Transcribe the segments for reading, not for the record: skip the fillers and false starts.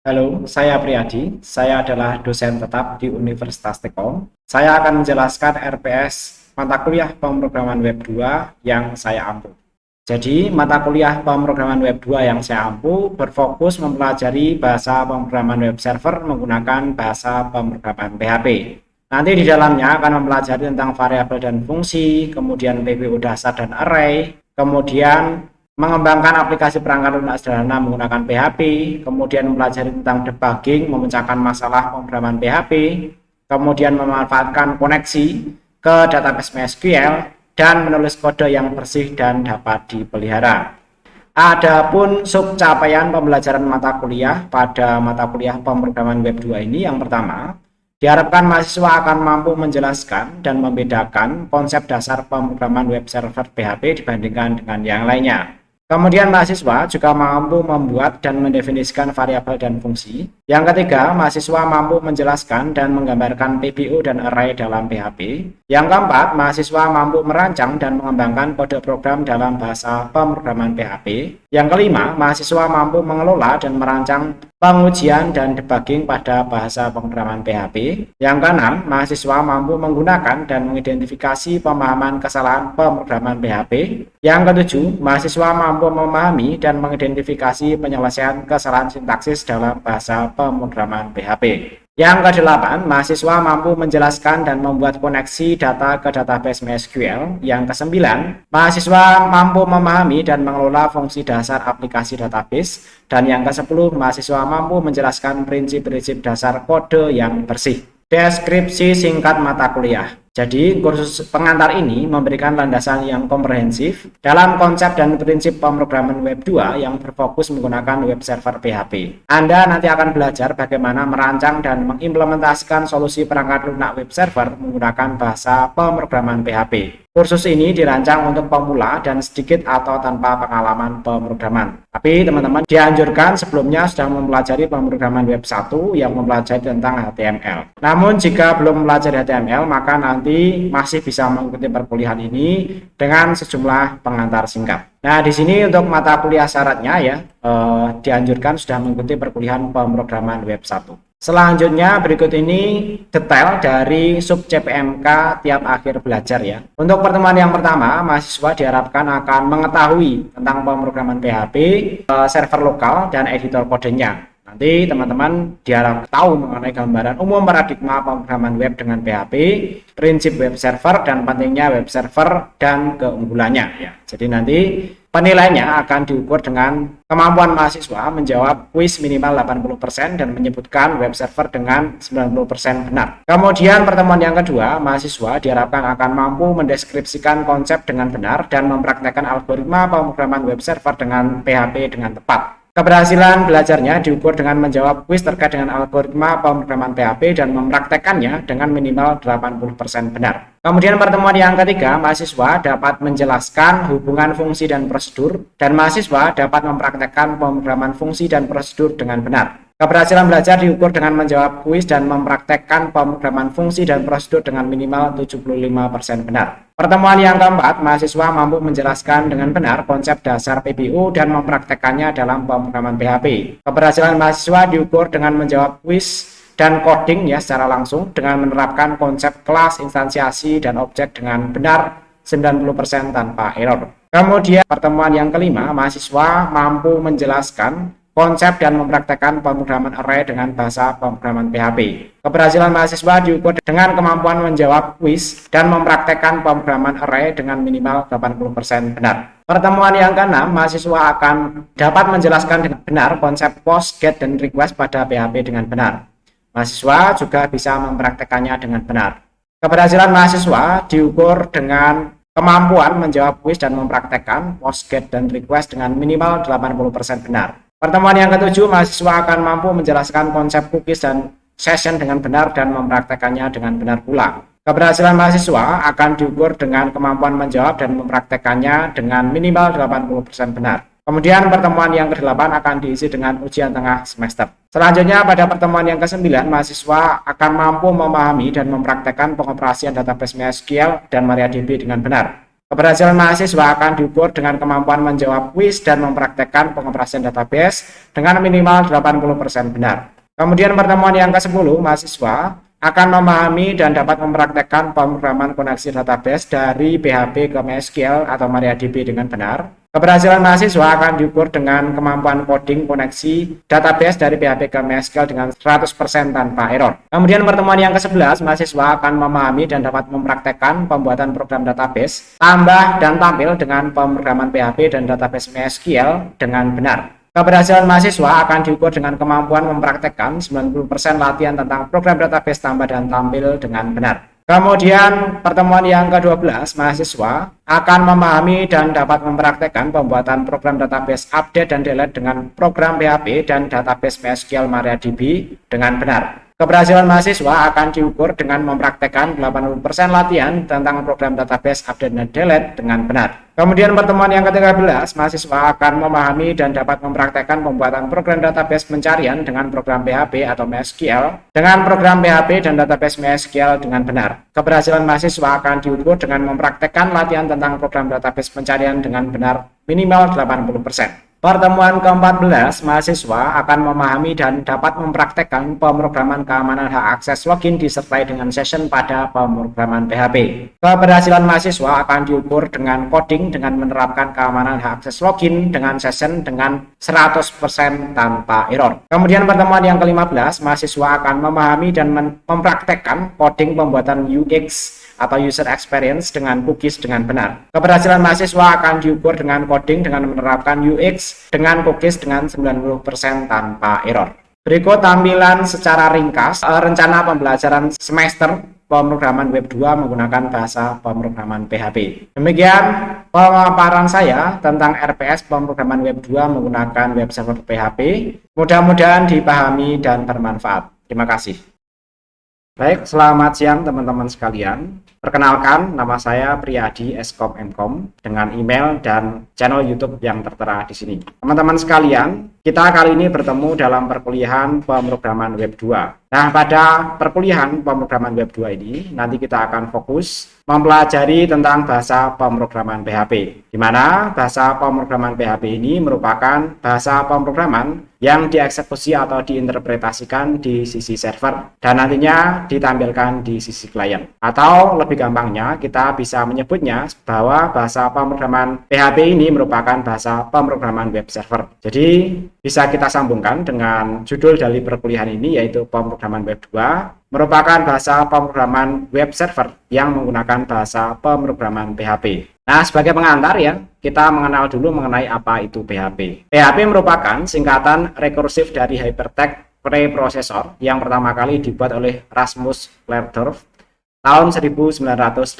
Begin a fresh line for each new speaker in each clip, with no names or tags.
Halo, saya Priyadi. Saya adalah dosen tetap di Universitas Telkom. Saya akan menjelaskan RPS mata kuliah pemrograman web 2 yang saya ampu. Jadi, mata kuliah pemrograman web 2 yang saya ampu berfokus mempelajari bahasa pemrograman web server menggunakan bahasa pemrograman PHP. Nanti di dalamnya akan mempelajari tentang variabel dan fungsi, kemudian PPU dasar dan array, kemudian mengembangkan aplikasi perangkat lunak sederhana menggunakan PHP, kemudian mempelajari tentang debugging, memecahkan masalah pemrograman PHP, kemudian memanfaatkan koneksi ke database MySQL, dan menulis kode yang bersih dan dapat dipelihara. Adapun subcapaian pembelajaran mata kuliah pada mata kuliah pemrograman web 2 ini yang pertama, diharapkan mahasiswa akan mampu menjelaskan dan membedakan konsep dasar pemrograman web server PHP dibandingkan dengan yang lainnya. Kemudian mahasiswa juga mampu membuat dan mendefinisikan variabel dan fungsi. Yang ketiga, mahasiswa mampu menjelaskan dan menggambarkan PPU dan array dalam PHP. Yang keempat, mahasiswa mampu merancang dan mengembangkan kode program dalam bahasa pemrograman PHP. Yang kelima, mahasiswa mampu mengelola dan merancang pengujian dan debugging pada bahasa pemrograman PHP. Yang keenam, mahasiswa mampu menggunakan dan mengidentifikasi pemahaman kesalahan pemrograman PHP. Yang ketujuh, mahasiswa mampu memahami dan mengidentifikasi penyelesaian kesalahan sintaksis dalam bahasa pemrograman PHP. Yang kedelapan, mahasiswa mampu menjelaskan dan membuat koneksi data ke database MySQL. Yang kesembilan, mahasiswa mampu memahami dan mengelola fungsi dasar aplikasi database. Dan yang kesepuluh, mahasiswa mampu menjelaskan prinsip-prinsip dasar kode yang bersih. Deskripsi singkat mata kuliah. Jadi, kursus pengantar ini memberikan landasan yang komprehensif dalam konsep dan prinsip pemrograman web 2 yang berfokus menggunakan web server PHP. Anda nanti akan belajar bagaimana merancang dan mengimplementasikan solusi perangkat lunak web server menggunakan bahasa pemrograman PHP. Kursus ini dirancang untuk pemula dan sedikit atau tanpa pengalaman pemrograman. Tapi teman-teman dianjurkan sebelumnya sudah mempelajari pemrograman web 1 yang mempelajari tentang HTML. Namun jika belum mempelajari HTML, maka nanti masih bisa mengikuti perkuliahan ini dengan sejumlah pengantar singkat. Nah, di sini untuk mata kuliah syaratnya ya, dianjurkan sudah mengikuti perkuliahan pemrograman web 1. Selanjutnya berikut ini detail dari sub CPMK tiap akhir belajar ya. Untuk pertemuan yang pertama, mahasiswa diharapkan akan mengetahui tentang pemrograman PHP, server lokal, dan editor kodenya. Nanti teman-teman diharapkan tahu mengenai gambaran umum paradigma pemrograman web dengan PHP, prinsip web server, dan pentingnya web server dan keunggulannya ya. Jadi nanti penilaiannya akan diukur dengan kemampuan mahasiswa menjawab kuis minimal 80% dan menyebutkan web server dengan 90% benar. Kemudian pertemuan yang kedua, mahasiswa diharapkan akan mampu mendeskripsikan konsep dengan benar dan mempraktekkan algoritma pemrograman web server dengan PHP dengan tepat. Keberhasilan belajarnya diukur dengan menjawab kuis terkait dengan algoritma pemrograman PHP dan mempraktekannya dengan minimal 80% benar. Kemudian pertemuan yang ketiga, mahasiswa dapat menjelaskan hubungan fungsi dan prosedur, dan mahasiswa dapat mempraktekkan pemrograman fungsi dan prosedur dengan benar. Keberhasilan belajar diukur dengan menjawab kuis dan mempraktekkan pemrograman fungsi dan prosedur dengan minimal 75% benar. Pertemuan yang keempat, mahasiswa mampu menjelaskan dengan benar konsep dasar PPU dan mempraktekannya dalam pemrograman PHP. Keberhasilan mahasiswa diukur dengan menjawab kuis dan coding ya secara langsung dengan menerapkan konsep kelas, instansiasi, dan objek dengan benar 90% tanpa error. Kemudian pertemuan yang kelima, mahasiswa mampu menjelaskan konsep dan mempraktekkan pemrograman array dengan bahasa pemrograman PHP. Keberhasilan mahasiswa diukur dengan kemampuan menjawab kuis dan mempraktekkan pemrograman array dengan minimal 80% benar. Pertemuan yang keenam, mahasiswa akan dapat menjelaskan dengan benar konsep post, get, dan request pada PHP dengan benar. Mahasiswa juga bisa mempraktekannya dengan benar. Keberhasilan mahasiswa diukur dengan kemampuan menjawab kuis dan mempraktekkan post, get, dan request dengan minimal 80% benar. Pertemuan yang ketujuh, mahasiswa akan mampu menjelaskan konsep cookies dan session dengan benar dan mempraktekannya dengan benar pula. Keberhasilan mahasiswa akan diukur dengan kemampuan menjawab dan mempraktekannya dengan minimal 80% benar. Kemudian pertemuan yang ke-8 akan diisi dengan ujian tengah semester. Selanjutnya pada pertemuan yang ke-9, mahasiswa akan mampu memahami dan mempraktekkan pengoperasian database MySQL dan MariaDB dengan benar. Keberhasilan mahasiswa akan diukur dengan kemampuan menjawab kuis dan mempraktekkan pengoperasian database dengan minimal 80% benar. Kemudian pertemuan yang ke-10, mahasiswa akan memahami dan dapat mempraktekkan pemrograman koneksi database dari PHP ke MySQL atau MariaDB dengan benar. Keberhasilan mahasiswa akan diukur dengan kemampuan coding koneksi database dari PHP ke MySQL dengan 100% tanpa error. Kemudian pertemuan yang ke-11, mahasiswa akan memahami dan dapat mempraktekkan pembuatan program database, tambah dan tampil dengan pemrograman PHP dan database MySQL dengan benar. Keberhasilan mahasiswa akan diukur dengan kemampuan mempraktekkan 90% latihan tentang program database tambah dan tampil dengan benar. Kemudian pertemuan yang ke-12, mahasiswa akan memahami dan dapat mempraktekkan pembuatan program database update dan delete dengan program PHP dan database MySQL MariaDB dengan benar. Keberhasilan mahasiswa akan diukur dengan mempraktekkan 80% latihan tentang program database update dan delete dengan benar. Kemudian pertemuan yang ke-13, mahasiswa akan memahami dan dapat mempraktekkan pembuatan program database pencarian dengan program PHP atau MySQL dengan program PHP dan database MySQL dengan benar. Keberhasilan mahasiswa akan diukur dengan mempraktekkan latihan tentang program database pencarian dengan benar minimal 80%. Pertemuan ke-14, mahasiswa akan memahami dan dapat mempraktekkan pemrograman keamanan hak akses login disertai dengan session pada pemrograman PHP. Keberhasilan mahasiswa akan diukur dengan coding dengan menerapkan keamanan hak akses login dengan session dengan 100% tanpa error. Kemudian pertemuan yang ke-15, mahasiswa akan memahami dan mempraktekkan coding pembuatan UX atau user experience dengan cookies dengan benar. Keberhasilan mahasiswa akan diukur dengan coding dengan menerapkan UX dengan cookies dengan 90% tanpa error. Berikut tampilan secara ringkas rencana pembelajaran semester pemrograman web 2 menggunakan bahasa pemrograman PHP. Demikian pemaparan saya tentang RPS pemrograman web 2 menggunakan web server PHP. Mudah-mudahan dipahami dan bermanfaat. Terima kasih. Baik, selamat siang teman-teman sekalian. Perkenalkan, nama saya Priyadi Eskom Mkom dengan email dan channel YouTube yang tertera di sini. Teman-teman sekalian, kita kali ini bertemu dalam perkuliahan pemrograman web 2. Nah, pada perkuliahan pemrograman web 2 ini, nanti kita akan fokus mempelajari tentang bahasa pemrograman PHP, di mana bahasa pemrograman PHP ini merupakan bahasa pemrograman yang dieksekusi atau diinterpretasikan di sisi server dan nantinya ditampilkan di sisi klien. Atau lebih gampangnya, kita bisa menyebutnya bahwa bahasa pemrograman PHP ini merupakan bahasa pemrograman web server. Jadi, bisa kita sambungkan dengan judul dari perkuliahan ini, yaitu pemrograman web 2 merupakan bahasa pemrograman web server yang menggunakan bahasa pemrograman PHP. Nah, sebagai pengantar ya, kita mengenal dulu mengenai apa itu PHP. PHP merupakan singkatan rekursif dari Hypertext Preprocessor yang pertama kali dibuat oleh Rasmus Lerdorf tahun 1984.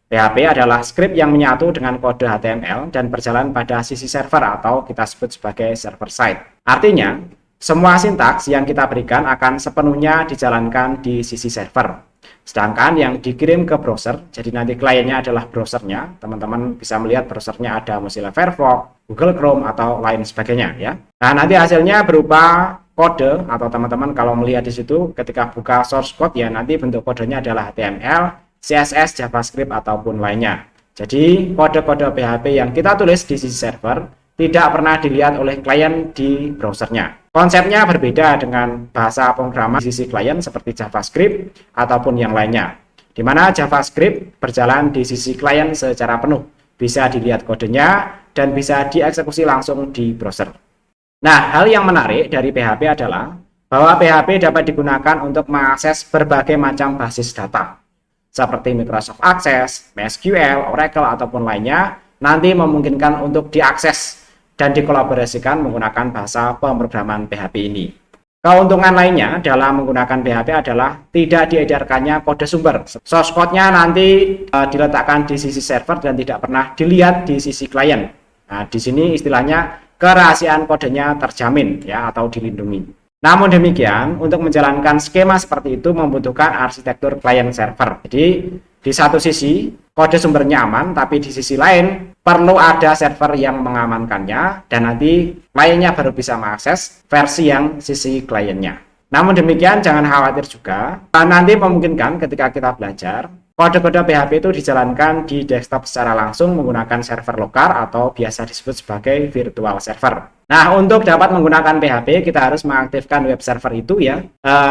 PHP adalah skrip yang menyatu dengan kode HTML dan berjalan pada sisi server atau kita sebut sebagai server side. Artinya, semua sintaks yang kita berikan akan sepenuhnya dijalankan di sisi server. Sedangkan yang dikirim ke browser, jadi nanti kliennya adalah browsernya, teman-teman bisa melihat browsernya ada Mozilla Firefox, Google Chrome, atau lain sebagainya ya. Nah, nanti hasilnya berupa kode, atau teman-teman kalau melihat di situ ketika buka source code ya, nanti bentuk kodenya adalah HTML, CSS, JavaScript, ataupun lainnya. Jadi kode-kode PHP yang kita tulis di sisi server tidak pernah dilihat oleh klien di browsernya. Konsepnya berbeda dengan bahasa pemrograman di sisi klien seperti JavaScript ataupun yang lainnya, di mana JavaScript berjalan di sisi klien secara penuh, bisa dilihat kodenya dan bisa dieksekusi langsung di browser. Nah, hal yang menarik dari PHP adalah bahwa PHP dapat digunakan untuk mengakses berbagai macam basis data, seperti Microsoft Access, MySQL, Oracle, ataupun lainnya, nanti memungkinkan untuk diakses dan dikolaborasikan menggunakan bahasa pemrograman PHP ini. Keuntungan lainnya dalam menggunakan PHP adalah tidak diedarkannya kode sumber. Source code-nya nanti diletakkan di sisi server dan tidak pernah dilihat di sisi klien. Nah, di sini istilahnya kerahasiaan kodenya terjamin ya atau dilindungi. Namun demikian, untuk menjalankan skema seperti itu membutuhkan arsitektur client server. Jadi, di satu sisi kode sumbernya aman, tapi di sisi lain perlu ada server yang mengamankannya dan nanti kliennya baru bisa mengakses versi yang sisi kliennya. Namun demikian jangan khawatir juga, nanti memungkinkan ketika kita belajar Kode-kode PHP itu dijalankan di desktop secara langsung menggunakan server lokal atau biasa disebut sebagai virtual server. Nah, untuk dapat menggunakan PHP, kita harus mengaktifkan web server itu ya.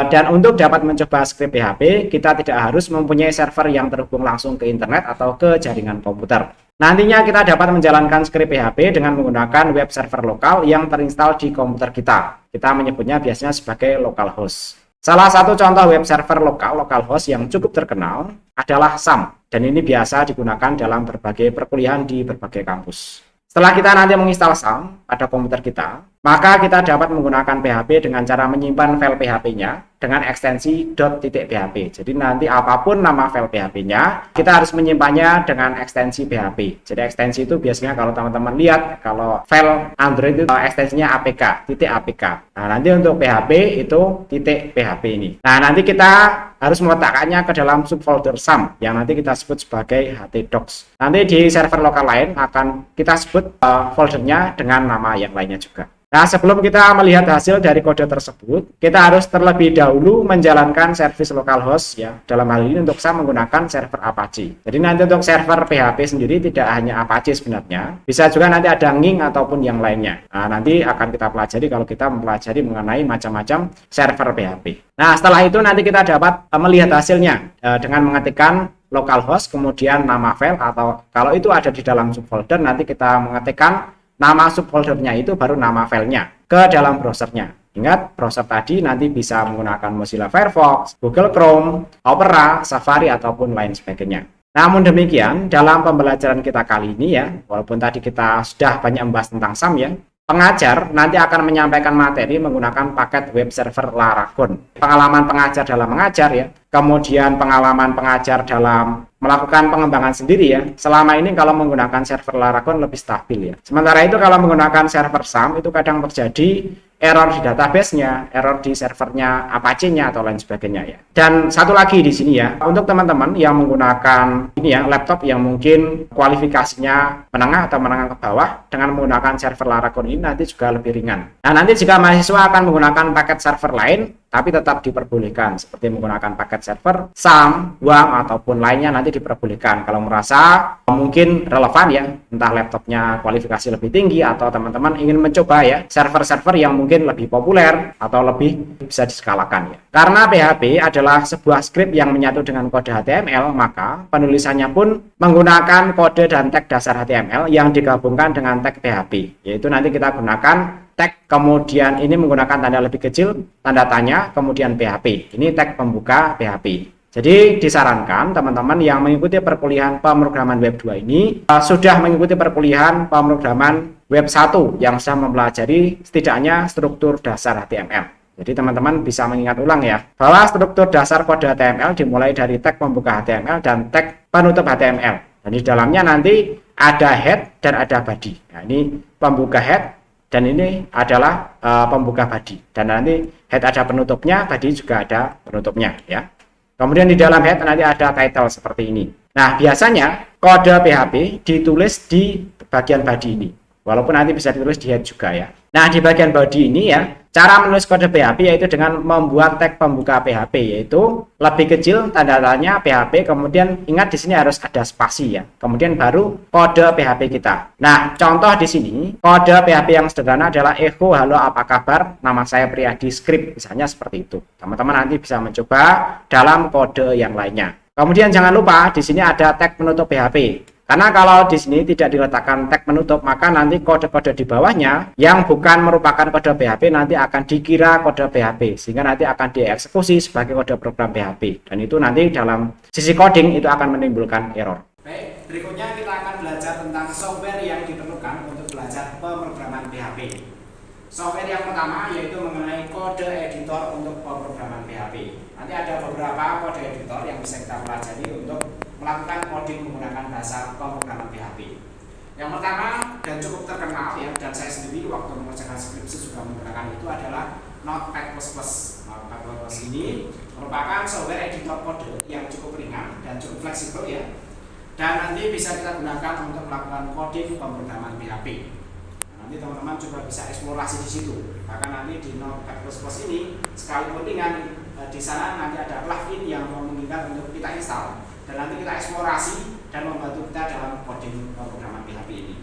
Dan untuk dapat mencoba script PHP, kita tidak harus mempunyai server yang terhubung langsung ke internet atau ke jaringan komputer. Nantinya kita dapat menjalankan script PHP dengan menggunakan web server lokal yang terinstal di komputer kita. Kita menyebutnya biasanya sebagai localhost. Salah satu contoh web server localhost yang cukup terkenal adalah SAM, dan ini biasa digunakan dalam berbagai perkuliahan di berbagai kampus. Setelah kita nanti menginstal SAM pada komputer kita, maka kita dapat menggunakan PHP dengan cara menyimpan file PHP-nya dengan ekstensi .php. Jadi nanti apapun nama file PHP-nya, kita harus menyimpannya dengan ekstensi PHP. Jadi ekstensi itu biasanya kalau teman-teman lihat, kalau file Android itu ekstensinya APK, .apk. Nah, nanti untuk PHP itu .php ini. Nah, nanti kita harus meletakkannya ke dalam subfolder SAM yang nanti kita sebut sebagai htdocs. Nanti di server lokal lain akan kita sebut foldernya dengan nama yang lainnya juga. Nah, sebelum kita melihat hasil dari kode tersebut, kita harus terlebih dahulu menjalankan service localhost ya. Dalam hal ini untuk SAM menggunakan server Apache. Jadi nanti untuk server PHP sendiri tidak hanya Apache sebenarnya, bisa juga nanti ada Nging ataupun yang lainnya. Nah, nanti akan kita pelajari kalau kita mempelajari mengenai macam-macam server PHP. Nah, setelah itu nanti kita dapat melihat hasilnya dengan mengetikkan localhost kemudian nama file, atau kalau itu ada di dalam subfolder nanti kita mengetikkan nama subfoldernya itu baru nama filenya ke dalam browsernya. Ingat, browser tadi nanti bisa menggunakan Mozilla Firefox, Google Chrome, Opera, Safari, ataupun lain sebagainya. Namun demikian, dalam pembelajaran kita kali ini ya, walaupun tadi kita sudah banyak membahas tentang SAM ya, pengajar nanti akan menyampaikan materi menggunakan paket web server Laragon. Pengalaman pengajar dalam mengajar ya, kemudian pengalaman pengajar dalam melakukan pengembangan sendiri ya. Selama ini kalau menggunakan server Laragon lebih stabil ya. Sementara itu kalau menggunakan server SAM itu kadang terjadi error di database-nya, error di servernya Apache-nya atau lain sebagainya ya. Dan satu lagi di sini ya, untuk teman-teman yang menggunakan ini ya, laptop yang mungkin kualifikasinya menengah atau menengah ke bawah dengan menggunakan server Laragon ini nanti juga lebih ringan. Nah, nanti jika mahasiswa akan menggunakan paket server lain tapi tetap diperbolehkan seperti menggunakan paket server SAM, WAM ataupun lainnya nanti diperbolehkan kalau merasa mungkin relevan ya, entah laptopnya kualifikasi lebih tinggi atau teman-teman ingin mencoba ya server-server yang mungkin lebih populer atau lebih bisa diskalakan ya. Karena PHP adalah sebuah script yang menyatu dengan kode HTML, maka penulisannya pun menggunakan kode dan tag dasar HTML yang digabungkan dengan tag PHP, yaitu nanti kita gunakan tag, kemudian ini menggunakan tanda lebih kecil, tanda tanya, kemudian PHP. Ini tag pembuka PHP. Jadi disarankan teman-teman yang mengikuti perkuliahan pemrograman web 2 ini sudah mengikuti perkuliahan pemrograman web 1 yang sudah mempelajari setidaknya struktur dasar HTML. Jadi teman-teman bisa mengingat ulang ya, bahwa struktur dasar kode HTML dimulai dari tag pembuka HTML dan tag penutup HTML. Dan di dalamnya nanti ada head dan ada body. Nah, ini pembuka head, dan ini adalah pembuka body, dan nanti head ada penutupnya, body juga ada penutupnya ya. Kemudian di dalam head nanti ada title seperti ini. Nah, biasanya kode PHP ditulis di bagian body ini, walaupun nanti bisa ditulis di head juga ya. Nah, di bagian body ini ya, cara menulis kode PHP yaitu dengan membuat tag pembuka PHP, yaitu lebih kecil tanda tanya PHP, kemudian ingat di sini harus ada spasi ya, kemudian baru kode PHP kita. Nah, contoh di sini kode PHP yang sederhana adalah echo halo apa kabar, nama saya Priyadi script, misalnya seperti itu. Teman-teman nanti bisa mencoba dalam kode yang lainnya. Kemudian jangan lupa di sini ada tag penutup PHP. Karena kalau di sini tidak diletakkan tag penutup, maka nanti kode-kode di bawahnya yang bukan merupakan kode PHP nanti akan dikira kode PHP, sehingga nanti akan dieksekusi sebagai kode program PHP. Dan itu nanti dalam sisi coding itu akan menimbulkan error. Baik, berikutnya kita akan belajar tentang software yang diperlukan untuk belajar pemrograman PHP. Software yang pertama yaitu mengenai kode editor untuk pemrograman PHP. Nanti ada beberapa kode editor yang bisa kita pelajari untuk melakukan coding menggunakan bahasa pemrograman PHP. Yang pertama dan cukup terkenal ya, dan saya sendiri waktu mengerjakan skripsi juga menggunakan itu adalah Notepad++. Notepad++ ini merupakan software editor kode yang cukup ringan dan cukup fleksibel ya, dan nanti bisa kita gunakan untuk melakukan coding pemrograman PHP. Nanti teman-teman juga bisa eksplorasi di situ. Bahkan nanti di Notepad++ ini sekalipun ringan, di sana nanti ada plugin yang memungkinkan untuk kita install dan nanti kita eksplorasi dan membantu kita dalam coding pemrograman PHP ini.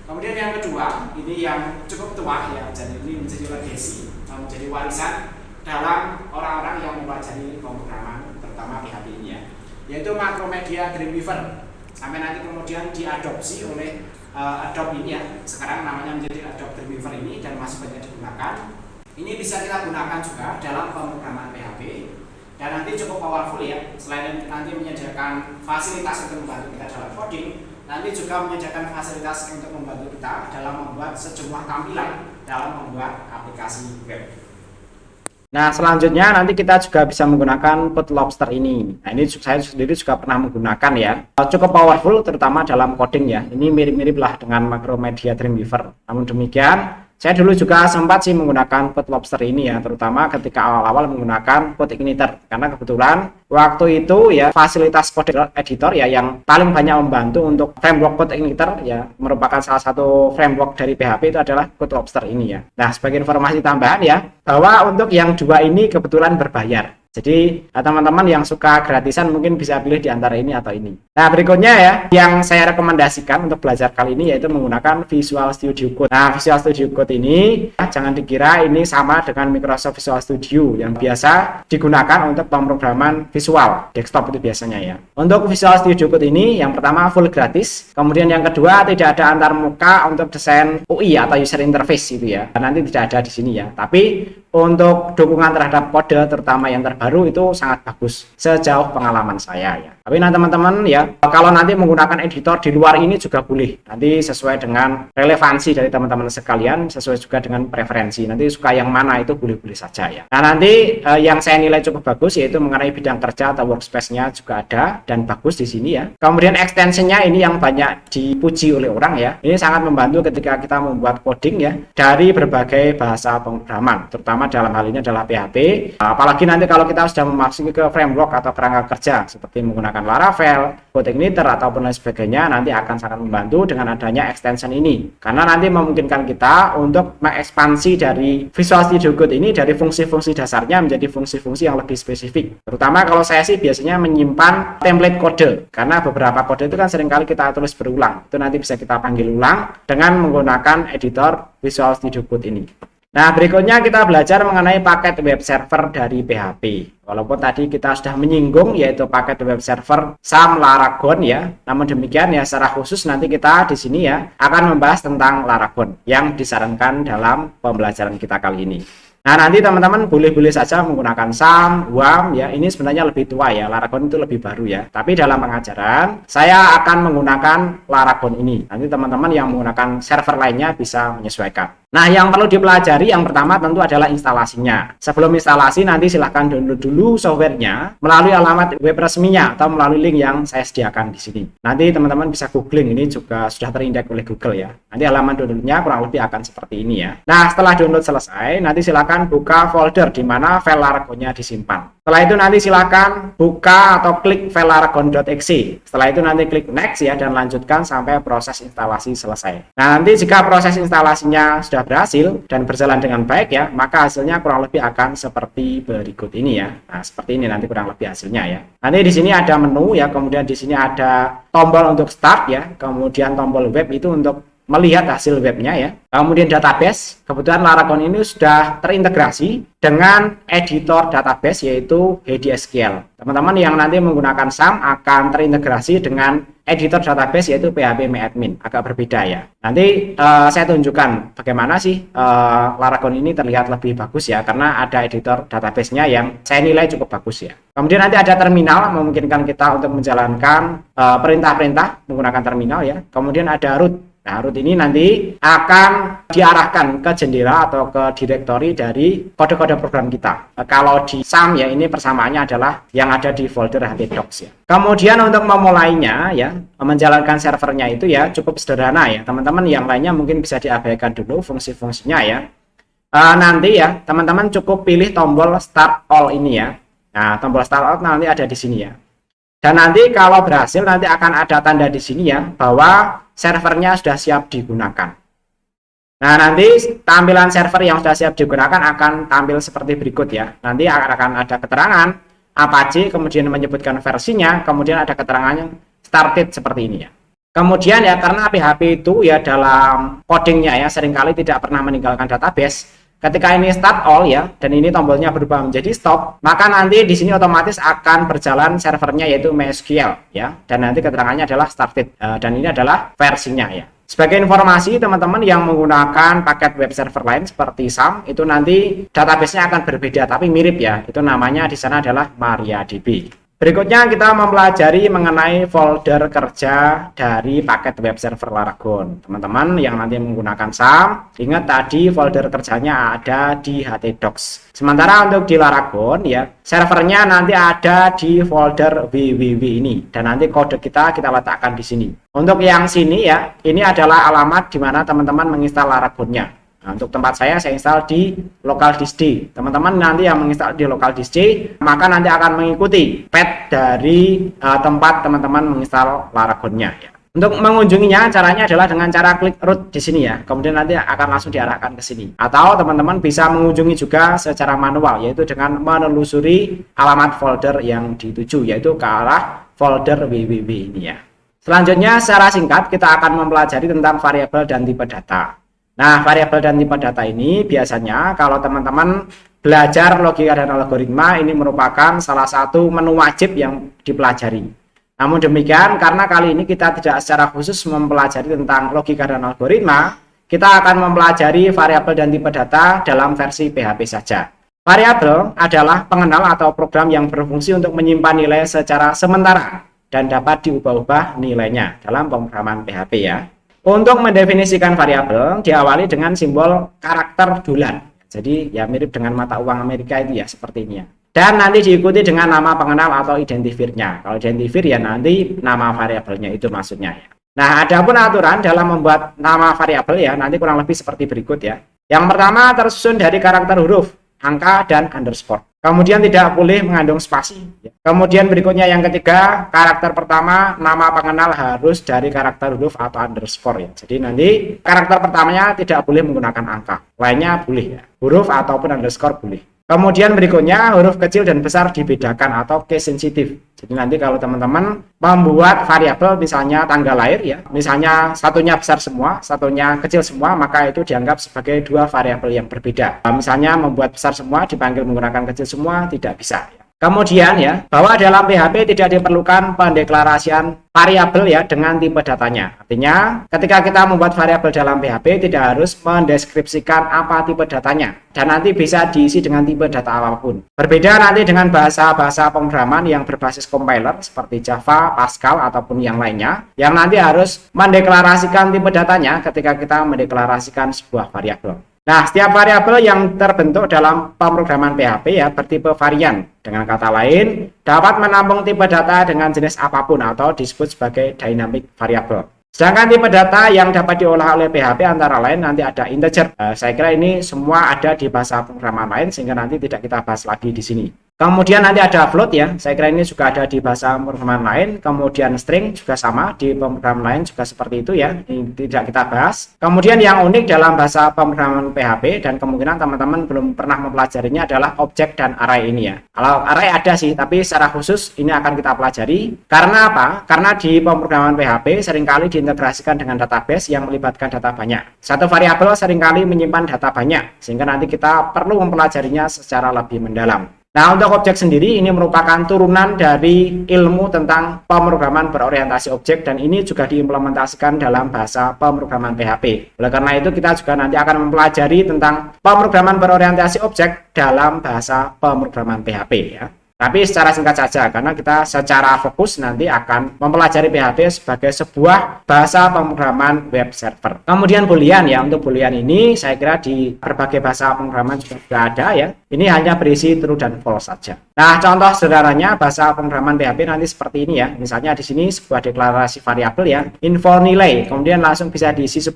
Kemudian yang kedua, ini yang cukup tua ya, jadi ini menjadi legacy, menjadi warisan dalam orang-orang yang mempelajari pemrograman terutama PHP ini ya, yaitu Macromedia Dreamweaver. Sampai nanti kemudian diadopsi oleh Adobe ini ya, sekarang namanya menjadi Adobe Dreamweaver ini dan masih banyak digunakan. Ini bisa kita gunakan juga dalam pemrograman PHP dan nanti cukup powerful ya. Selain nanti menyediakan fasilitas untuk membantu kita dalam coding, nanti juga menyediakan fasilitas untuk membantu kita dalam membuat sejumlah tampilan dalam membuat aplikasi web. Nah, selanjutnya nanti kita juga bisa menggunakan Bootloader ini. Nah, ini saya sendiri juga pernah menggunakan ya. Cukup powerful terutama dalam coding ya. Ini mirip-mirip lah dengan Macromedia Dreamweaver. Namun demikian, saya dulu juga sempat sih menggunakan Bootloader ini ya, terutama ketika awal-awal menggunakan CodeIgniter, karena kebetulan waktu itu ya fasilitas code editor ya yang paling banyak membantu untuk framework CodeIgniter ya, merupakan salah satu framework dari PHP itu adalah Bootloader ini ya. Nah, sebagai informasi tambahan ya, bahwa untuk yang dua ini kebetulan berbayar. Jadi teman-teman yang suka gratisan mungkin bisa pilih di antara ini atau ini. Nah, berikutnya ya, yang saya rekomendasikan untuk belajar kali ini yaitu menggunakan Visual Studio Code. Nah, Visual Studio Code ini jangan dikira ini sama dengan Microsoft Visual Studio yang biasa digunakan untuk pemrograman visual desktop itu biasanya ya. Untuk Visual Studio Code ini yang pertama full gratis, kemudian yang kedua tidak ada antarmuka untuk desain UI atau user interface itu ya. Nanti tidak ada di sini ya. Tapi untuk dukungan terhadap kode terutama yang terbaru itu sangat bagus sejauh pengalaman saya ya. Tapi nah teman-teman ya, kalau nanti menggunakan editor di luar ini juga boleh. Nanti sesuai dengan relevansi dari teman-teman sekalian, sesuai juga dengan preferensi. Nanti suka yang mana itu boleh-boleh saja ya. Nah, nanti yang saya nilai cukup bagus yaitu mengenai bidang kerja atau workspace-nya juga ada dan bagus di sini ya. Kemudian extension-nya ini yang banyak dipuji oleh orang ya. Ini sangat membantu ketika kita membuat coding ya dari berbagai bahasa pemrograman, terutama dalam hal ini adalah PHP. Apalagi nanti kalau kita sudah memasuki ke framework atau kerangka kerja seperti menggunakan Laravel, CodeIgniter ataupun lain sebagainya, nanti akan sangat membantu dengan adanya extension ini, karena nanti memungkinkan kita untuk mengekspansi dari Visual Studio Code ini dari fungsi-fungsi dasarnya menjadi fungsi-fungsi yang lebih spesifik. Terutama kalau saya sih biasanya menyimpan template kode, karena beberapa kode itu kan seringkali kita tulis berulang, itu nanti bisa kita panggil ulang dengan menggunakan editor Visual Studio Code ini. Nah, berikutnya kita belajar mengenai paket web server dari PHP. Walaupun tadi kita sudah menyinggung yaitu paket web server SAM Laragon ya. Namun demikian ya secara khusus nanti kita di sini ya akan membahas tentang Laragon yang disarankan dalam pembelajaran kita kali ini. Nah, nanti teman-teman boleh-boleh saja menggunakan SAM, WAM ya. Ini sebenarnya lebih tua ya, Laragon itu lebih baru ya. Tapi dalam pengajaran saya akan menggunakan Laragon ini. Nanti teman-teman yang menggunakan server lainnya bisa menyesuaikan. Nah, yang perlu dipelajari yang pertama tentu adalah instalasinya. Sebelum instalasi nanti silahkan download dulu softwarenya melalui alamat web resminya atau melalui link yang saya sediakan di sini. Nanti teman-teman bisa googling, ini juga sudah terindeks oleh Google ya. Nanti halaman downloadnya kurang lebih akan seperti ini ya. Nah, setelah download selesai, nanti silakan buka folder di mana file Laragonnya disimpan. Setelah itu nanti silakan buka atau klik file laragon.exe. Setelah itu nanti klik next ya dan lanjutkan sampai proses instalasi selesai. Nah, nanti jika proses instalasinya sudah berhasil dan berjalan dengan baik ya, maka hasilnya kurang lebih akan seperti berikut ini ya. Nah, seperti ini nanti kurang lebih hasilnya ya. Nanti di sini ada menu ya, kemudian di sini ada tombol untuk start ya, kemudian tombol web itu untuk melihat hasil webnya ya. Kemudian database, kebetulan Laragon ini sudah terintegrasi dengan editor database yaitu HDSQL. Teman-teman yang nanti menggunakan SAM akan terintegrasi dengan editor database yaitu PHPMyAdmin, agak berbeda ya. Nanti saya tunjukkan bagaimana sih Laragon ini terlihat lebih bagus ya, karena ada editor database-nya yang saya nilai cukup bagus ya. Kemudian nanti ada terminal, memungkinkan kita untuk menjalankan perintah-perintah menggunakan terminal ya. Kemudian ada root. Nah, root ini nanti akan diarahkan ke jendela atau ke direktori dari kode-kode program kita. Kalau di SAM ya, ini persamaannya adalah yang ada di folder htdocs ya. Kemudian untuk memulainya ya, menjalankan servernya itu ya cukup sederhana ya. Teman-teman yang lainnya mungkin bisa diabaikan dulu fungsi-fungsinya ya. Nanti ya, teman-teman cukup pilih tombol start all ini ya. Nah, tombol start all nanti ada di sini ya. Dan nanti kalau berhasil nanti akan ada tanda di sini ya bahwa servernya sudah siap digunakan. Nah, nanti tampilan server yang sudah siap digunakan akan tampil seperti berikut ya. Nanti akan ada keterangan Apache, kemudian menyebutkan versinya, kemudian ada keterangannya started seperti ini ya. Kemudian ya karena PHP itu ya dalam codingnya ya seringkali tidak pernah meninggalkan database. Ketika ini start all ya dan ini tombolnya berubah menjadi stop, maka nanti di sini otomatis akan berjalan servernya yaitu MySQL ya. Dan nanti keterangannya adalah started dan ini adalah versinya ya. Sebagai informasi teman-teman yang menggunakan paket web server lain seperti SAM itu nanti database-nya akan berbeda tapi mirip ya. Itu namanya di sana adalah MariaDB. Berikutnya kita mempelajari mengenai folder kerja dari paket web server Laragon. Teman-teman yang nanti menggunakan SAM, ingat tadi folder kerjanya ada di htdocs. Sementara untuk di Laragon ya, servernya nanti ada di folder www ini dan nanti kode kita letakkan di sini. Untuk yang sini ya, ini adalah alamat di mana teman-teman menginstal Laragonnya. Nah, untuk tempat saya install di local disk D. Teman-teman nanti yang menginstal di local disk D, maka nanti akan mengikuti path dari tempat teman-teman menginstal Laragonnya. Ya. Untuk mengunjunginya, caranya adalah dengan cara klik root di sini ya. Kemudian nanti akan langsung diarahkan ke sini. Atau teman-teman bisa mengunjungi juga secara manual, yaitu dengan menelusuri alamat folder yang dituju, yaitu ke arah folder www ini ya. Selanjutnya, secara singkat kita akan mempelajari tentang variabel dan tipe data. Nah, variabel dan tipe data ini biasanya kalau teman-teman belajar logika dan algoritma ini merupakan salah satu menu wajib yang dipelajari. Namun demikian, karena kali ini kita tidak secara khusus mempelajari tentang logika dan algoritma, kita akan mempelajari variabel dan tipe data dalam versi PHP saja. Variabel adalah pengenal atau program yang berfungsi untuk menyimpan nilai secara sementara dan dapat diubah-ubah nilainya dalam pemrograman PHP ya. Untuk mendefinisikan variabel diawali dengan simbol karakter dolar. Jadi ya mirip dengan mata uang Amerika itu ya seperti ini ya. Dan nanti diikuti dengan nama pengenal atau identifiernya. Kalau identifier ya nanti nama variabelnya itu maksudnya ya. Nah, adapun aturan dalam membuat nama variabel ya nanti kurang lebih seperti berikut ya. Yang pertama tersusun dari karakter huruf, angka dan underscore. Kemudian tidak boleh mengandung spasi. Kemudian berikutnya yang ketiga, karakter pertama nama pengenal harus dari karakter huruf atau underscore ya. Jadi nanti karakter pertamanya tidak boleh menggunakan angka. Lainnya boleh ya. Huruf ataupun underscore boleh. Kemudian berikutnya huruf kecil dan besar dibedakan atau case sensitif. Jadi nanti kalau teman-teman membuat variabel misalnya tanggal lahir ya, misalnya satunya besar semua, satunya kecil semua, maka itu dianggap sebagai dua variabel yang berbeda. Misalnya membuat besar semua dipanggil menggunakan kecil semua tidak bisa. Kemudian ya, bahwa dalam PHP tidak diperlukan pendeklarasian variabel ya dengan tipe datanya. Artinya, ketika kita membuat variabel dalam PHP tidak harus mendeskripsikan apa tipe datanya dan nanti bisa diisi dengan tipe data apapun. Berbeda nanti dengan bahasa-bahasa pemrograman yang berbasis compiler seperti Java, Pascal ataupun yang lainnya yang nanti harus mendeklarasikan tipe datanya ketika kita mendeklarasikan sebuah variabel. Nah, setiap variabel yang terbentuk dalam pemrograman PHP ya bertipe varian. Dengan kata lain, dapat menampung tipe data dengan jenis apapun atau disebut sebagai dynamic variable. Sedangkan tipe data yang dapat diolah oleh PHP antara lain nanti ada integer. Saya kira ini semua ada di bahasa pemrograman lain sehingga nanti tidak kita bahas lagi di sini. Kemudian nanti ada float ya, saya kira ini juga ada di bahasa pemrograman lain. Kemudian string juga sama, di pemrograman lain juga seperti itu ya, ini tidak kita bahas. Kemudian yang unik dalam bahasa pemrograman PHP dan kemungkinan teman-teman belum pernah mempelajarinya adalah objek dan array ini ya. Kalau array ada sih, tapi secara khusus ini akan kita pelajari. Karena apa? Karena di pemrograman PHP seringkali diintegrasikan dengan database yang melibatkan data banyak. Satu variabel seringkali menyimpan data banyak, sehingga nanti kita perlu mempelajarinya secara lebih mendalam. Nah, untuk objek sendiri ini merupakan turunan dari ilmu tentang pemrograman berorientasi objek dan ini juga diimplementasikan dalam bahasa pemrograman PHP. Oleh karena itu kita juga nanti akan mempelajari tentang pemrograman berorientasi objek dalam bahasa pemrograman PHP ya. Tapi secara singkat saja karena kita secara fokus nanti akan mempelajari PHP sebagai sebuah bahasa pemrograman web server. Kemudian boolean ya, untuk boolean ini saya kira di berbagai bahasa pemrograman juga ada ya. Ini hanya berisi true dan false saja. Nah, contoh sederhananya bahasa pemrograman PHP nanti seperti ini ya. Misalnya di sini sebuah deklarasi variabel ya, info nilai, kemudian langsung bisa diisi 10.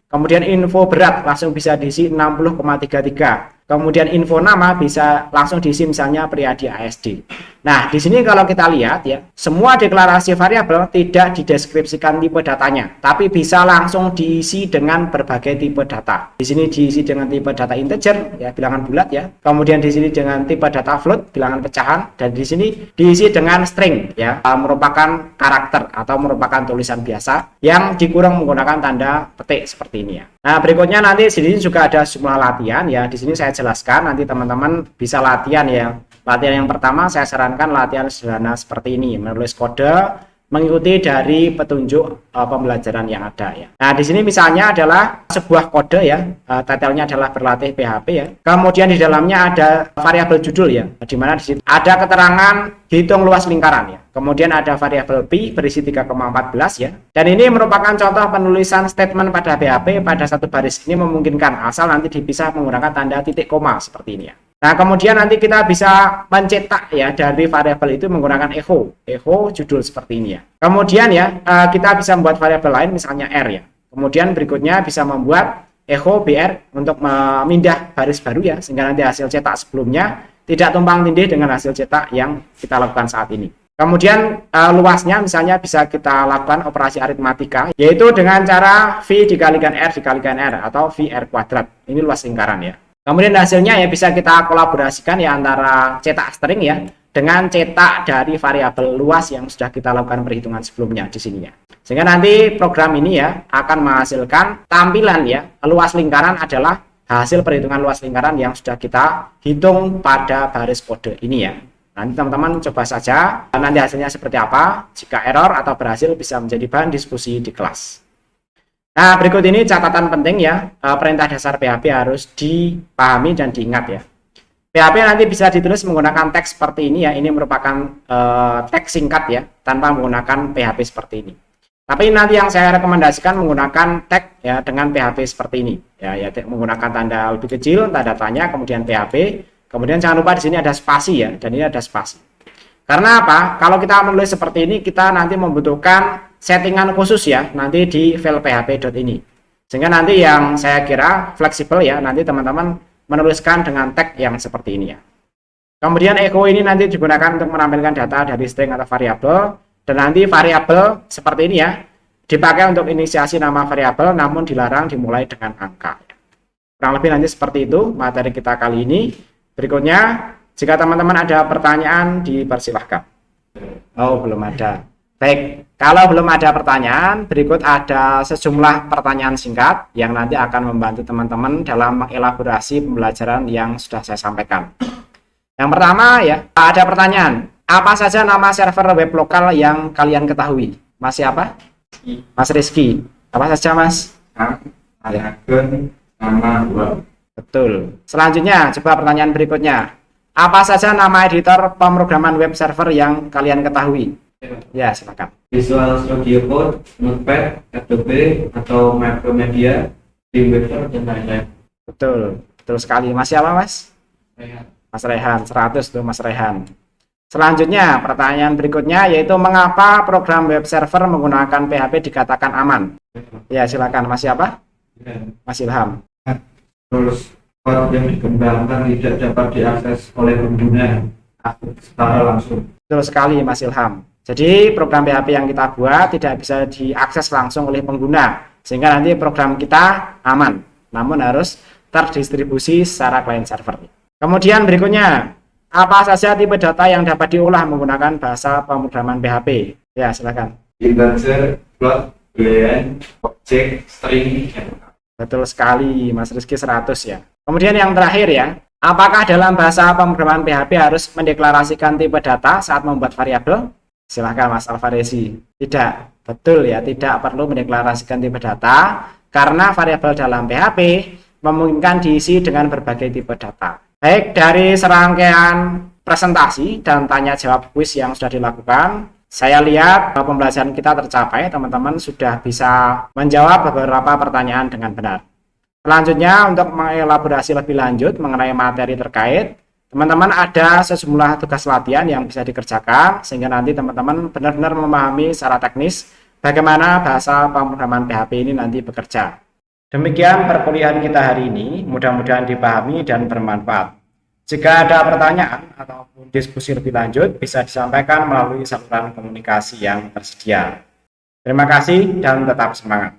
Kemudian info berat langsung bisa diisi 60,33. kemudian info nama bisa langsung diisi misalnya Priadi ASD. Nah, di sini kalau kita lihat ya, semua deklarasi variabel tidak dideskripsikan tipe datanya, tapi bisa langsung diisi dengan berbagai tipe data. Di sini diisi dengan tipe data integer ya, bilangan bulat ya. Kemudian di sini dengan tipe data float, bilangan pecahan, dan di sini diisi dengan string ya, merupakan karakter atau merupakan tulisan biasa yang dikurung menggunakan tanda petik seperti ini ya. Nah, berikutnya nanti di sini juga ada sejumlah latihan ya. Di sini saya jelaskan, nanti teman-teman bisa latihan ya. Latihan yang pertama saya sarankan latihan sederhana seperti ini, menulis kode mengikuti dari petunjuk pembelajaran yang ada ya. Nah, di sini misalnya adalah sebuah kode ya, title-nya adalah berlatih PHP ya. Kemudian di dalamnya ada variabel judul ya, di mana di situ ada keterangan hitung luas lingkaran ya. Kemudian ada variabel pi berisi 3,14 ya. Dan ini merupakan contoh penulisan statement pada PHP pada satu baris. Ini memungkinkan asal nanti dipisah menggunakan tanda titik koma seperti ini ya. Nah, kemudian nanti kita bisa mencetak ya dari variabel itu menggunakan echo judul seperti ini ya. Kemudian ya kita bisa membuat variabel lain misalnya r ya. Kemudian berikutnya bisa membuat echo br untuk memindah baris baru ya, sehingga nanti hasil cetak sebelumnya tidak tumpang tindih dengan hasil cetak yang kita lakukan saat ini. Kemudian luasnya misalnya bisa kita lakukan operasi aritmatika, yaitu dengan cara V dikalikan R atau VR kuadrat. Ini luas lingkaran ya. Kemudian hasilnya ya bisa kita kolaborasikan ya antara cetak string ya dengan cetak dari variabel luas yang sudah kita lakukan perhitungan sebelumnya di sini ya. Sehingga nanti program ini ya akan menghasilkan tampilan ya, luas lingkaran adalah hasil perhitungan luas lingkaran yang sudah kita hitung pada baris kode ini ya. Nanti teman-teman coba saja, nanti hasilnya seperti apa. Jika error atau berhasil bisa menjadi bahan diskusi di kelas. Nah, berikut ini catatan penting ya, perintah dasar PHP harus dipahami dan diingat ya. PHP nanti bisa ditulis menggunakan teks seperti ini ya, ini merupakan teks singkat ya, tanpa menggunakan PHP seperti ini. Tapi nanti yang saya rekomendasikan menggunakan tag ya dengan PHP seperti ini ya, menggunakan tanda lebih kecil, tanda tanya, kemudian PHP, kemudian jangan lupa di sini ada spasi ya, dan ini ada spasi. Karena apa? Kalau kita menulis seperti ini, kita nanti membutuhkan settingan khusus ya, nanti di file php.ini. Sehingga nanti yang saya kira fleksibel ya, nanti teman-teman menuliskan dengan tag yang seperti ini ya. Kemudian echo ini nanti digunakan untuk menampilkan data dari string atau variabel, dan nanti variabel seperti ini ya, dipakai untuk inisiasi nama variabel, namun dilarang dimulai dengan angka. Kurang lebih nanti seperti itu materi kita kali ini. Berikutnya, jika teman-teman ada pertanyaan, dipersilahkan. Oh, belum ada. Baik, kalau belum ada pertanyaan, berikut ada sejumlah pertanyaan singkat yang nanti akan membantu teman-teman dalam mengelaborasi pembelajaran yang sudah saya sampaikan. Yang pertama ya, ada pertanyaan. Apa saja nama server web lokal yang kalian ketahui? Mas siapa? Mas Rizky. Apa saja, Mas?
Nama web.
Betul. Selanjutnya, coba pertanyaan berikutnya. Apa saja nama editor pemrograman web server yang kalian ketahui? Ya, silakan.
Visual Studio Code, Notepad, Adobe, atau Macromedia, Dreamweaver, dan lain-lain.
Betul. Betul sekali. Mas siapa, Mas? Mas Rehan. 100 tuh, Mas Rehan. Selanjutnya, pertanyaan berikutnya yaitu mengapa program web server menggunakan PHP dikatakan aman? Ya, silakan. Mas siapa? Mas Ilham.
Terus kode yang dikembangkan tidak dapat diakses oleh pengguna secara langsung.
Betul sekali, Mas Ilham. Jadi program PHP yang kita buat tidak bisa diakses langsung oleh pengguna, sehingga nanti program kita aman, namun harus terdistribusi secara client server. Kemudian berikutnya, apa saja tipe data yang dapat diolah menggunakan bahasa pemrograman PHP? Ya, silakan.
Integer, float, boolean, object, string.
Betul sekali, Mas Rizky 100 ya. Kemudian yang terakhir ya, apakah dalam bahasa pemrograman PHP harus mendeklarasikan tipe data saat membuat variabel? Silahkan Mas Alvarezi. Tidak, betul ya, tidak perlu mendeklarasikan tipe data karena variabel dalam PHP memungkinkan diisi dengan berbagai tipe data. Baik, dari serangkaian presentasi dan tanya jawab kuis yang sudah dilakukan, saya lihat pembelajaran kita tercapai, teman-teman sudah bisa menjawab beberapa pertanyaan dengan benar. Selanjutnya, untuk mengelaborasi lebih lanjut mengenai materi terkait, teman-teman ada sejumlah tugas latihan yang bisa dikerjakan, sehingga nanti teman-teman benar-benar memahami secara teknis bagaimana bahasa pemrograman PHP ini nanti bekerja. Demikian perkuliahan kita hari ini, mudah-mudahan dipahami dan bermanfaat. Jika ada pertanyaan ataupun diskusi lebih lanjut, bisa disampaikan melalui saluran komunikasi yang tersedia. Terima kasih dan tetap semangat.